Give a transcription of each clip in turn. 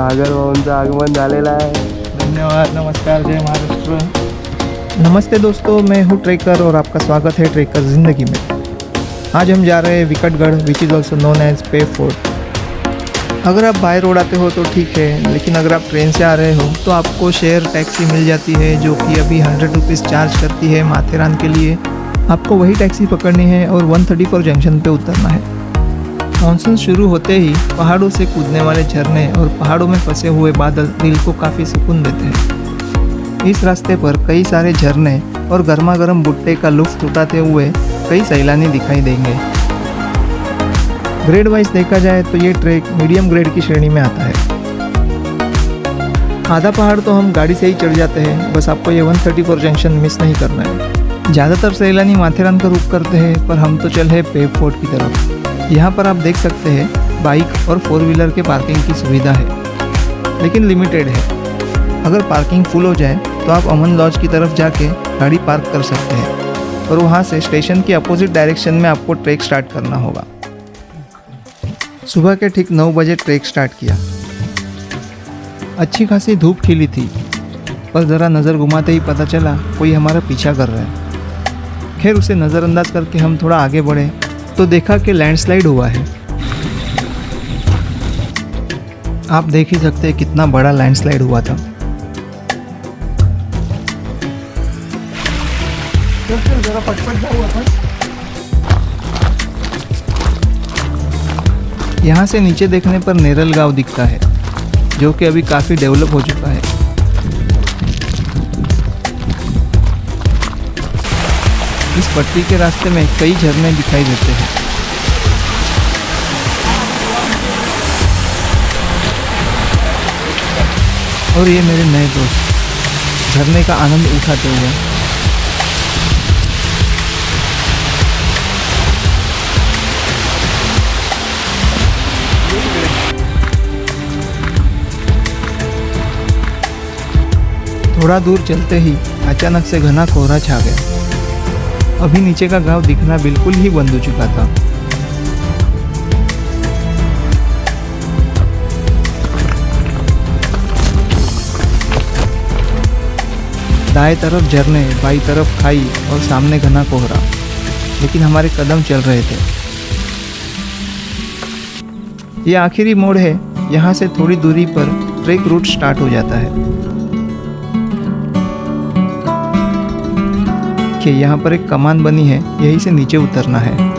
सागर भाऊंचं आगमन झालेलं आहे. धन्यवाद. नमस्कार. जय महाराष्ट्र. नमस्ते दोस्तों, मैं हूँ ट्रेकर और आपका स्वागत है ट्रेकर ज़िंदगी में। आज हम जा रहे हैं Vikatgarh, which is also known as Peb fort. अगर आप बाय रोड आते हो तो ठीक है, लेकिन अगर आप ट्रेन से आ रहे हो तो आपको शेयर टैक्सी मिल जाती है, जो कि अभी 100 रुपीज़ चार्ज करती है माथेरान के लिए। आपको वही टैक्सी पकड़नी है और 134 जंक्शन पे उतरना है। मानसून शुरू होते ही पहाड़ों से कूदने वाले झरने और पहाड़ों में फंसे हुए बादल दिल को काफ़ी सुकून देते हैं। इस रास्ते पर कई सारे झरने और गर्मा गर्म भुट्टे का लुत्फ उठाते हुए कई सैलानी दिखाई देंगे। ग्रेड वाइज देखा जाए तो ये ट्रैक मीडियम ग्रेड की श्रेणी में आता है। आधा पहाड़ तो हम गाड़ी से ही चढ़ जाते हैं, बस आपको ये 134 जंक्शन मिस नहीं करना है। ज़्यादातर सैलानी माथेरान का रुख करते हैं, पर हम तो चले पे फोर्ट की तरफ। यहाँ पर आप देख सकते हैं बाइक और 4 व्हीलर के पार्किंग की सुविधा है, लेकिन लिमिटेड है। अगर पार्किंग फुल हो जाए तो आप अमन लॉज की तरफ जाके गाड़ी पार्क कर सकते हैं और वहाँ से स्टेशन की अपोजिट डायरेक्शन में आपको ट्रैक स्टार्ट करना होगा। सुबह के ठीक 9 बजे ट्रैक स्टार्ट किया। अच्छी खासी धूप खिली थी, पर ज़रा नज़र घुमाते ही पता चला कोई हमारा पीछा कर रहा है। खैर उसे नज़रअंदाज करके हम थोड़ा आगे बढ़े तो देखा कि लैंडस्लाइड हुआ है। आप देख ही सकते हैं कितना बड़ा लैंडस्लाइड हुआ था। जरा पटपट जाऊ आपण. यहाँ से नीचे देखने पर नेरल गांव दिखता है, जो कि अभी काफ़ी डेवलप हो चुका है। इस पट्टी के रास्ते में कई झरने दिखाई देते हैं। और ये मेरे नए दोस्त झरने का आनंद उठाते हुए थोड़ा दूर चलते ही अचानक से घना कोहरा छा गया। अभी नीचे का गांव दिखना बिल्कुल ही बंद हो चुका था। दाएं तरफ झरने, बाईं तरफ खाई और सामने घना कोहरा, लेकिन हमारे कदम चल रहे थे। ये आखिरी मोड़ है, यहाँ से थोड़ी दूरी पर ट्रैक रूट स्टार्ट हो जाता है। कि यहाँ पर एक कमान बनी है, यहीं से नीचे उतरना है।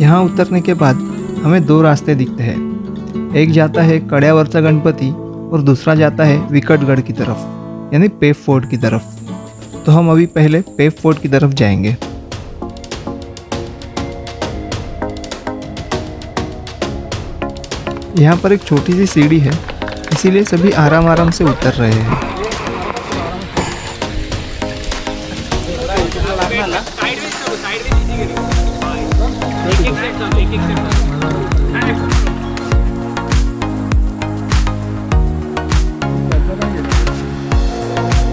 यहाँ उतरने के बाद हमें 2 रास्ते दिखते हैं। एक जाता है कड़्यावरचा गणपति और दूसरा जाता है विकटगढ़ की तरफ, यानी पे फोर्ट की तरफ। तो हम अभी पहले पे फोर्ट की तरफ जाएंगे। यहाँ पर एक छोटी सी सीढ़ी है, इसीलिए सभी आराम आराम से उतर रहे हैं।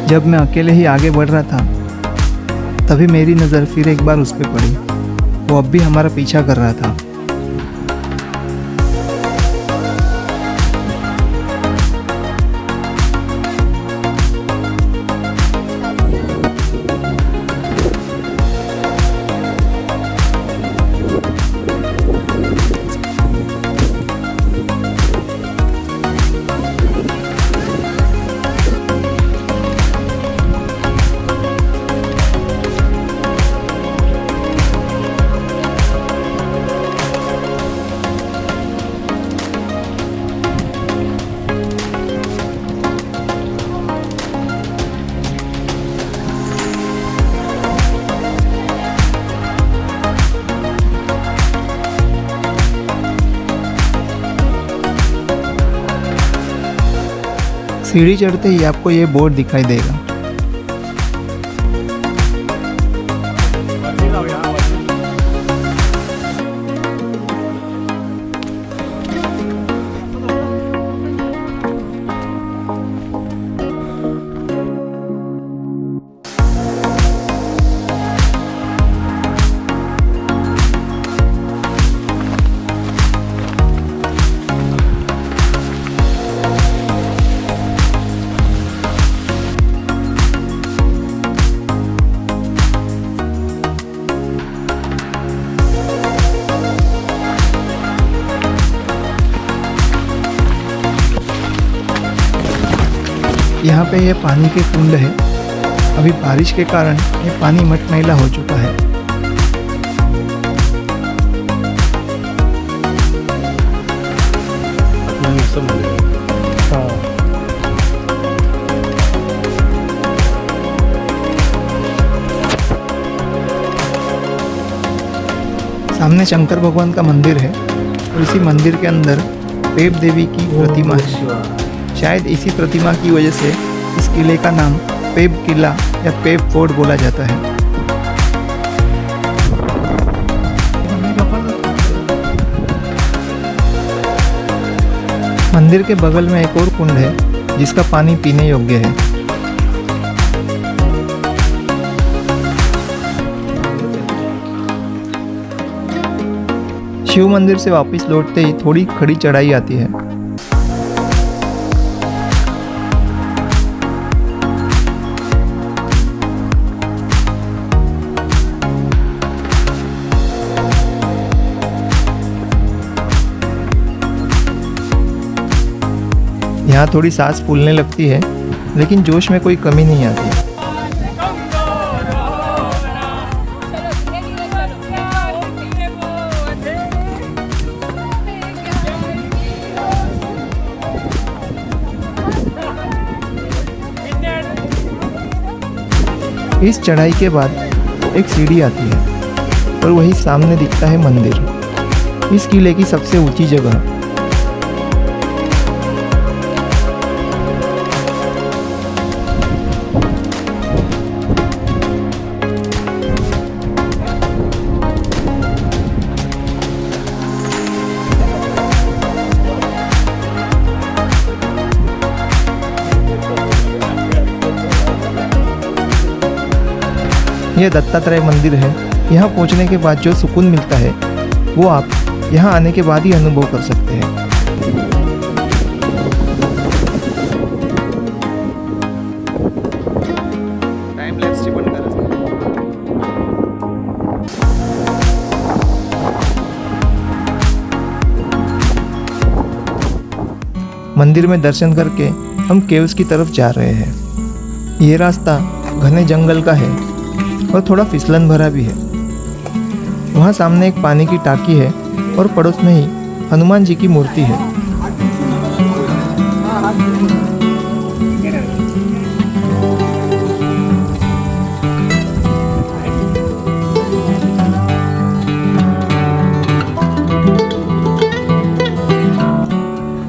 जब मैं अकेले ही आगे बढ़ रहा था, तभी मेरी नज़र फिर एक बार उस पर पड़ी। वो अब भी हमारा पीछा कर रहा था। सीढ़ी चढ़ते ही आपको ये बोर्ड दिखाई देगा। यहाँ पे ये पानी के कुंड है। अभी बारिश के कारण ये पानी मटमैला हो चुका है। सामने शंकर भगवान का मंदिर है और इसी मंदिर के अंदर पेब देवी की प्रतिमा है। शायद इसी प्रतिमा की वजह से इस किले का नाम पेब किला या पेब फोर्ट बोला जाता है। मंदिर के बगल में एक और कुंड है जिसका पानी पीने योग्य है। शिव मंदिर से वापस लौटते ही थोड़ी खड़ी चढ़ाई आती है। यहाँ थोड़ी सांस फूलने लगती है, लेकिन जोश में कोई कमी नहीं आती। इस चढ़ाई के बाद एक सीढ़ी आती है और वही सामने दिखता है मंदिर, इस किले की सबसे ऊंची जगह। यह दत्तात्रेय मंदिर है। यहाँ पहुँचने के बाद जो सुकून मिलता है वो आप यहाँ आने के बाद ही अनुभव कर सकते हैं। टाइम लैप्स बंद कर। मंदिर में दर्शन करके हम केव्स की तरफ जा रहे हैं। ये रास्ता घने जंगल का है और थोड़ा फिसलन भरा भी है। वहाँ सामने एक पानी की टाकी है और पड़ोस में ही हनुमान जी की मूर्ति है।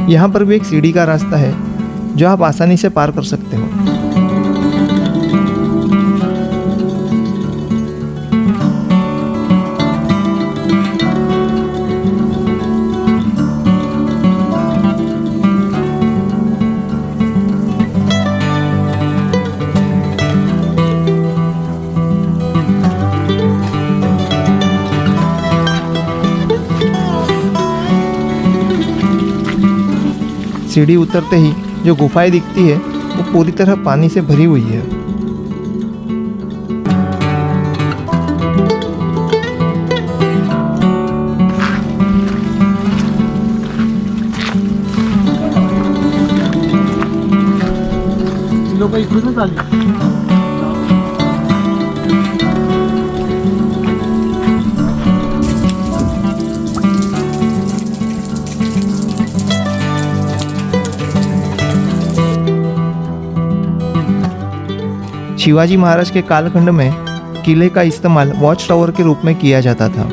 यहाँ पर भी एक सीढ़ी का रास्ता है जो आप आसानी से पार कर सकते हो। सीढ़ी उतरते ही जो गुफाएं दिखती है वो पूरी तरह पानी से भरी हुई है। लोक इकडूनच आली। शिवाजी महाराज के कालखंड में किले का इस्तेमाल वॉच टावर के रूप में किया जाता था।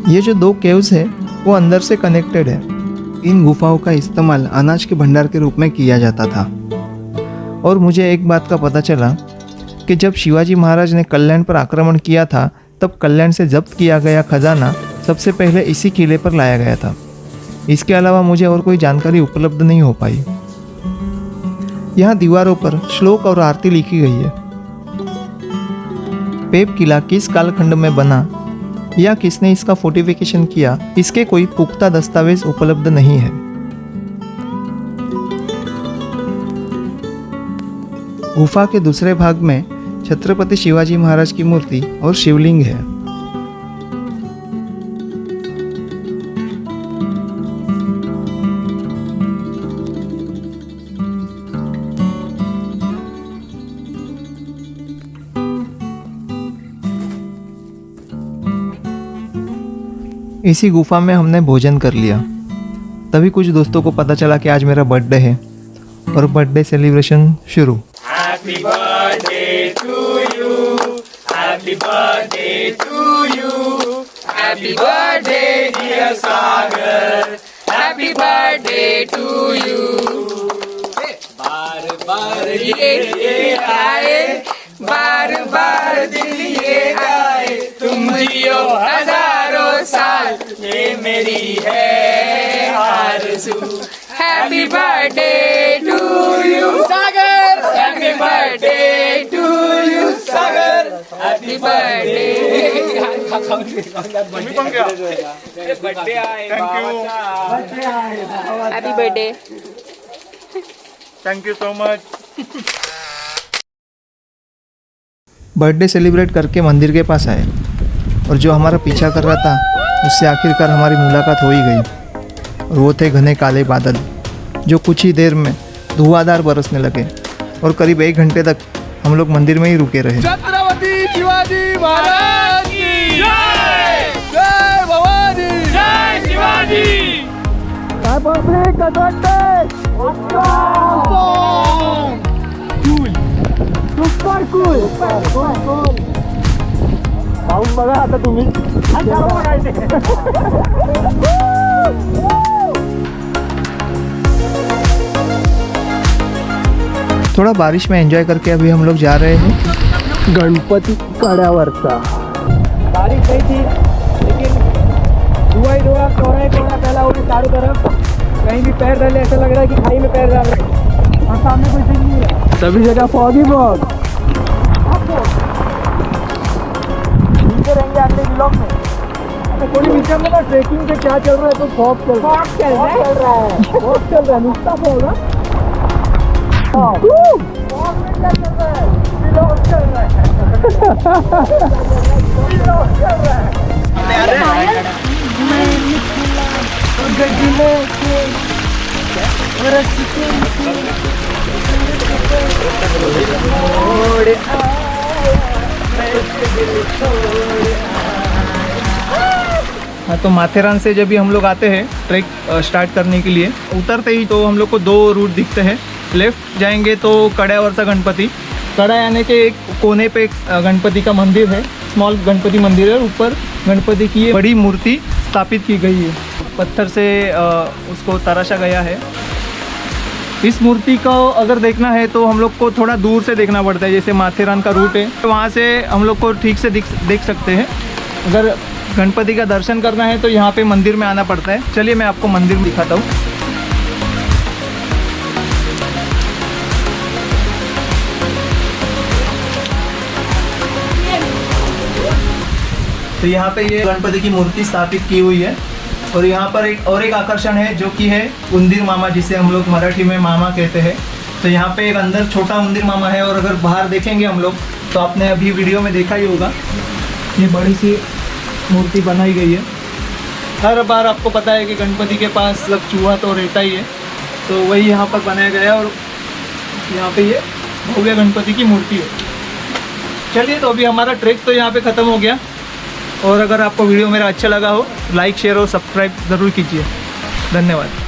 ये जो दो केव्स है वो अंदर से कनेक्टेड है। इन गुफाओं का इस्तेमाल अनाज के भंडार के रूप में किया जाता था। और मुझे एक बात का पता चला कि जब शिवाजी महाराज ने कल्याण पर आक्रमण किया था तब कल्याण से जब्त किया गया खजाना सबसे पहले इसी किले पर लाया गया था। इसके अलावा मुझे और कोई जानकारी उपलब्ध नहीं हो पाई। यहाँ दीवारों पर श्लोक और आरती लिखी गई है। पेप किला किस कालखंड में बना या किसने इसका फोर्टिफिकेशन किया, इसके कोई पुख्ता दस्तावेज उपलब्ध नहीं है। गुफा के दूसरे भाग में छत्रपति शिवाजी महाराज की मूर्ति और शिवलिंग है। इसी गुफा में हमने भोजन कर लिया। तभी कुछ दोस्तों को पता चला कि आज मेरा बर्थडे है और बर्थडे सेलिब्रेशन शुरू। Happy birthday to you. Happy birthday to you. Happy birthday dear Sagar. Happy birthday to you. बार बार ये आए, बार बार दिल ये आए, तुम जियो हजारों साल, ये मेरी है आरज़ू। Happy birthday to you, Sagar. Happy birthday to you, Sagar. Happy birthday. Birthday आए बाबाचा. Happy birthday. Thank you so much. Birthday celebrate करके मंदिर के पास आए और जो हमारा पीछा कर रहा था उससे आखिरकार हमारी मुलाकात हो ही गई। और वो थे घने काले बादल जो कुछ ही देर में धुआंधार बरसने लगे और करीब 1 घंटे तक हम लोग मंदिर में ही रुके रहे। छत्रपति शिवाजी महाराज की जय। जय भवानी। जय शिवाजी. Super cool. पाहून बघा आता तुम्ही. थोड़ा बारिश में एंजॉय करके अभी हम लोग जा रहे हैं गणपति कड्यावरचा। बारिश नहीं थी लेकिन धुआं ही धुआं, कोहरा ही कोहरा फैला हुआ चारों तरफ। कहीं भी पैर डाले ऐसा लग रहा है कि खाई में पैर डाल रहे हैं और सामने कोई चीज नहीं है। सभी जगह फॉग ही फॉग। मिलते रहेंगे अगले ब्लॉग में। अच्छा थोड़ी नीचे में ना ट्रेकिंग से क्या चल रहा है, तो फॉग चल रहा है। फॉग चल रहा है नुकता फॉग है। फॉग में क्या चल रहा है? ब्लॉग चल रहा है। ब्लॉग चल रहा है। हाँ, तो माथेरान से जब भी हम लोग आते हैं ट्रैक स्टार्ट करने के लिए, उतरते ही तो हम लोग को 2 रूट दिखते हैं। लेफ्ट जाएंगे तो कड्यावरचा गणपति, कड़ा यानी के एक कोने पे गणपति का मंदिर है, स्मॉल गणपति मंदिर है। ऊपर गणपति की ये बड़ी मूर्ति स्थापित की गई है, पत्थर से उसको तराशा गया है। इस मूर्ति को अगर देखना है तो हम लोग को थोड़ा दूर से देखना पड़ता है, जैसे माथेरान का रूट है तो वहाँ से हम लोग को ठीक से देख सकते हैं। अगर गणपति का दर्शन करना है तो यहाँ पे मंदिर में आना पड़ता है। चलिए मैं आपको मंदिर में दिखाता हूँ। तो यहाँ पे ये गणपति की मूर्ति स्थापित की हुई है और यहाँ पर एक आकर्षण है जो कि है उंदीर मामा, जिसे हम लोग मराठी में मामा कहते हैं। तो यहाँ पे एक अंदर छोटा उंदीर मामा है और अगर बाहर देखेंगे हम लोग तो आपने अभी वीडियो में देखा ही होगा, ये बड़ी सी मूर्ति बनाई गई है। हर बार आपको पता है कि गणपति के पास मतलब चूहा तो रहता ही है, तो वही यहाँ पर बनाया गया है और यहाँ पे ये भव्य गणपति की मूर्ति है। चलिए, तो अभी हमारा ट्रैक तो यहाँ पे ख़त्म हो गया और अगर आपको वीडियो मेरा अच्छा लगा हो लाइक शेयर और सब्सक्राइब ज़रूर कीजिए। धन्यवाद।